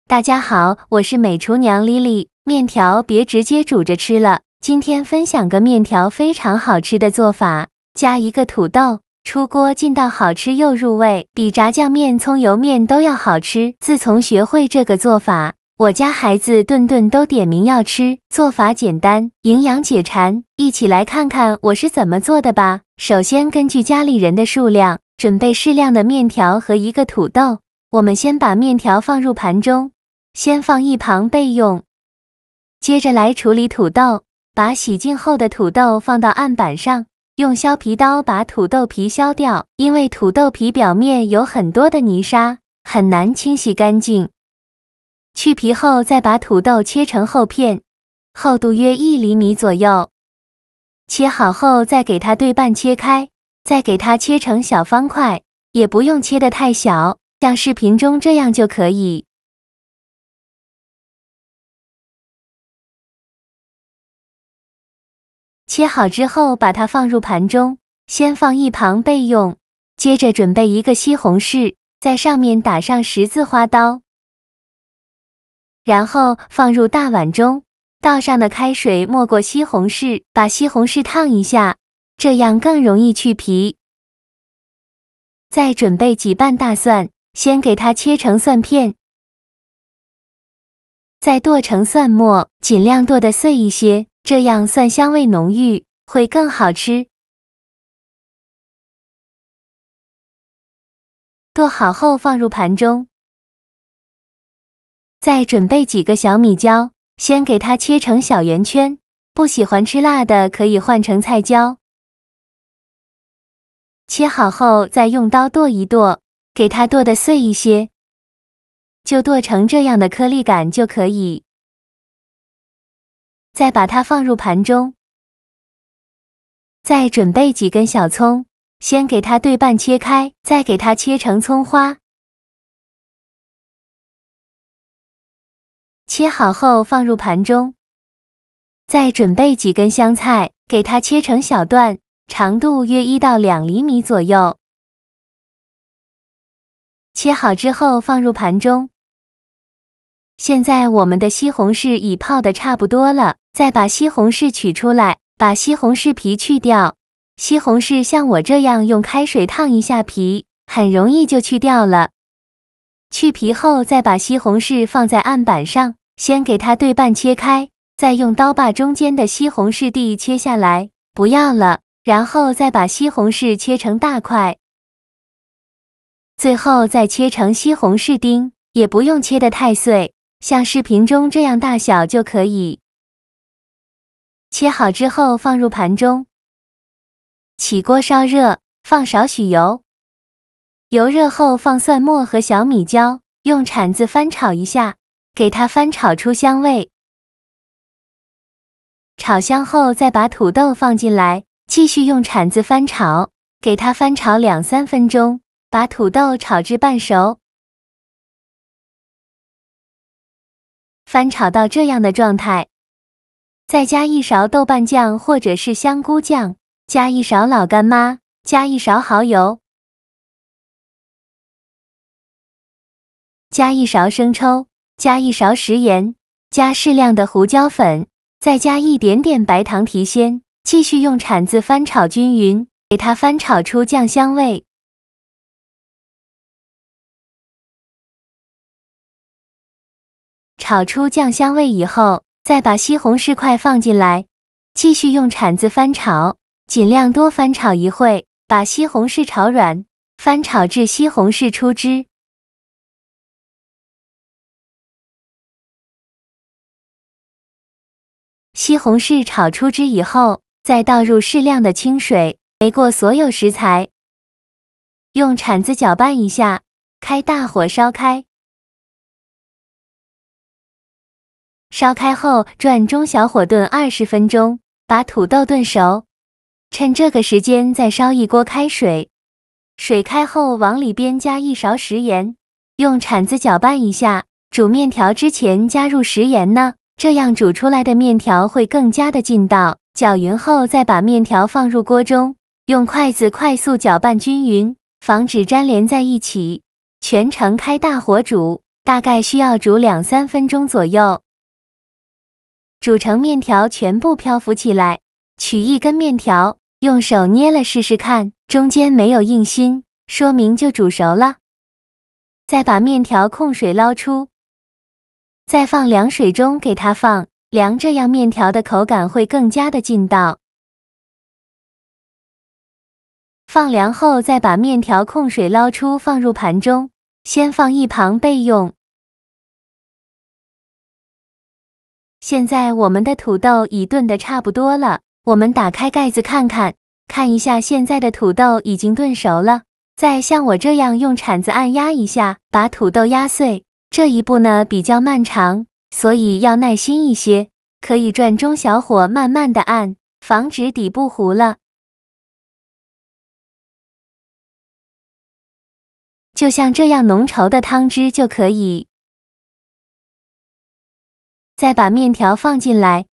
大家好，我是美厨娘莉莉。面条别直接煮着吃了，今天分享个面条非常好吃的做法，加一个土豆，出锅劲道好吃又入味，比炸酱面、葱油面都要好吃。自从学会这个做法，我家孩子顿顿都点名要吃。做法简单，营养解馋，一起来看看我是怎么做的吧。首先根据家里人的数量，准备适量的面条和一个土豆。我们先把面条放入盘中，先放一旁备用。接着来处理土豆，把洗净后的土豆放到案板上，用削皮刀把土豆皮削掉，因为土豆皮表面有很多的泥沙，很难清洗干净。去皮后再把土豆切成厚片，厚度约1厘米左右。切好后再给它对半切开，再给它切成小方块，也不用切得太小，像视频中这样就可以。切好之后把它放入盘中，先放一旁备用。接着准备一个西红柿，在上面打上十字花刀，然后放入大碗中，倒上的开水没过西红柿，把西红柿烫一下，这样更容易去皮。再准备几瓣大蒜，先给它切成蒜片，再剁成蒜末，尽量剁得碎一些，这样蒜香味浓郁，会更好吃。剁好后放入盘中，再准备几个小米椒，先给它切成小圆圈，不喜欢吃辣的可以换成菜椒。切好后再用刀剁一剁，给它剁得碎一些，就剁成这样的颗粒感就可以。再把它放入盘中，再准备几根小葱，先给它对半切开，再给它切成葱花。切好后放入盘中，再准备几根香菜，给它切成小段，长度约1到2厘米左右。切好之后放入盘中。现在我们的西红柿已泡得差不多了，再把西红柿取出来，把西红柿皮去掉。西红柿像我这样用开水烫一下皮，很容易就去掉了。去皮后再把西红柿放在案板上，先给它对半切开，再用刀把中间的西红柿蒂切下来，不要了，然后再把西红柿切成大块，最后再切成西红柿丁，也不用切得太碎，像视频中这样大小就可以。切好之后放入盘中，起锅烧热，放少许油，油热后放蒜末和小米椒，用铲子翻炒一下，给它翻炒出香味。炒香后再把土豆放进来，继续用铲子翻炒，给它翻炒2-3分钟，把土豆炒至半熟。翻炒到这样的状态，再加1勺豆瓣酱或者是香菇酱，加1勺老干妈，加1勺蚝油，加1勺生抽，加1勺食盐，加适量的胡椒粉，再加一点点白糖提鲜，继续用铲子翻炒均匀，给它翻炒出酱香味。炒出酱香味以后，再把西红柿块放进来，继续用铲子翻炒，尽量多翻炒一会，把西红柿炒软，翻炒至西红柿出汁。西红柿炒出汁以后，再倒入适量的清水，没过所有食材，用铲子搅拌一下，开大火烧开。烧开后转中小火炖20分钟，把土豆炖熟。趁这个时间再烧一锅开水，水开后往里边加1勺食盐，用铲子搅拌一下。煮面条之前加入食盐呢，这样煮出来的面条会更加的劲道。搅匀后再把面条放入锅中，用筷子快速搅拌均匀，防止粘连在一起。全程开大火煮，大概需要煮2-3分钟左右。煮成面条全部漂浮起来，取一根面条，用手捏了试试看，中间没有硬心，说明就煮熟了。再把面条控水捞出，再放凉水中给它放凉，这样面条的口感会更加的劲道。放凉后再把面条控水捞出，放入盘中，先放一旁备用。现在我们的土豆已炖得差不多了，我们打开盖子看看，看一下现在的土豆已经炖熟了。再像我这样用铲子按压一下，把土豆压碎。这一步呢比较漫长，所以要耐心一些，可以转中小火慢慢的按，防止底部糊了。就像这样浓稠的汤汁就可以。再把面条放进来，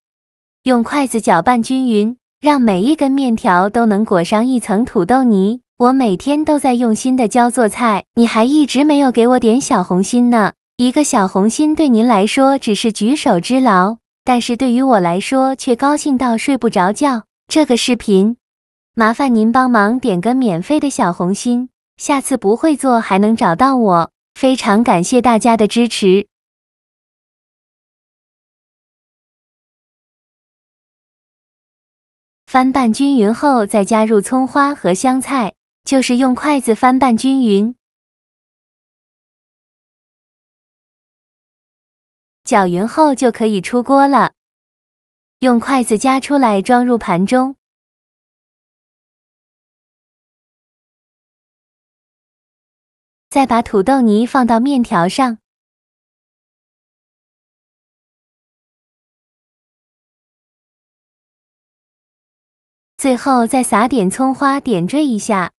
用筷子搅拌均匀，让每一根面条都能裹上一层土豆泥。我每天都在用心的教做菜，你还一直没有给我点小红心呢。一个小红心对您来说只是举手之劳，但是对于我来说却高兴到睡不着觉。这个视频，麻烦您帮忙点个免费的小红心，下次不会做还能找到我，非常感谢大家的支持。翻拌均匀后，再加入葱花和香菜，就是用筷子翻拌均匀，搅匀后就可以出锅了。用筷子夹出来，装入盘中。再把土豆泥放到面条上。最后再撒点葱花点缀一下，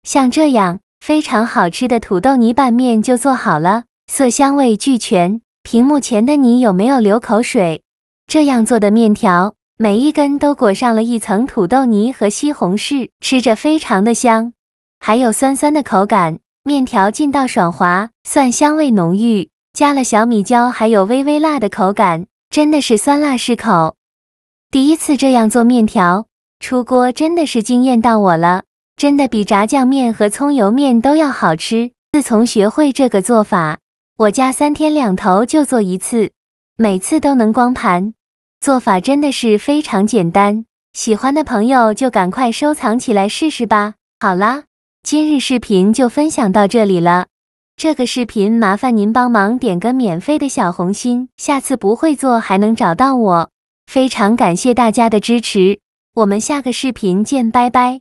像这样非常好吃的土豆泥拌面就做好了，色香味俱全。屏幕前的你有没有流口水？这样做的面条，每一根都裹上了一层土豆泥和西红柿，吃着非常的香，还有酸酸的口感，面条劲道爽滑，蒜香味浓郁，加了小米椒，还有微微辣的口感，真的是酸辣适口。第一次这样做面条，出锅真的是惊艳到我了，真的比炸酱面和葱油面都要好吃。自从学会这个做法，我家3天2头就做一次，每次都能光盘。做法真的是非常简单，喜欢的朋友就赶快收藏起来试试吧。好啦，今日视频就分享到这里了。这个视频麻烦您帮忙点个免费的小红心，下次不会做还能找到我。非常感谢大家的支持，我们下个视频见，拜拜。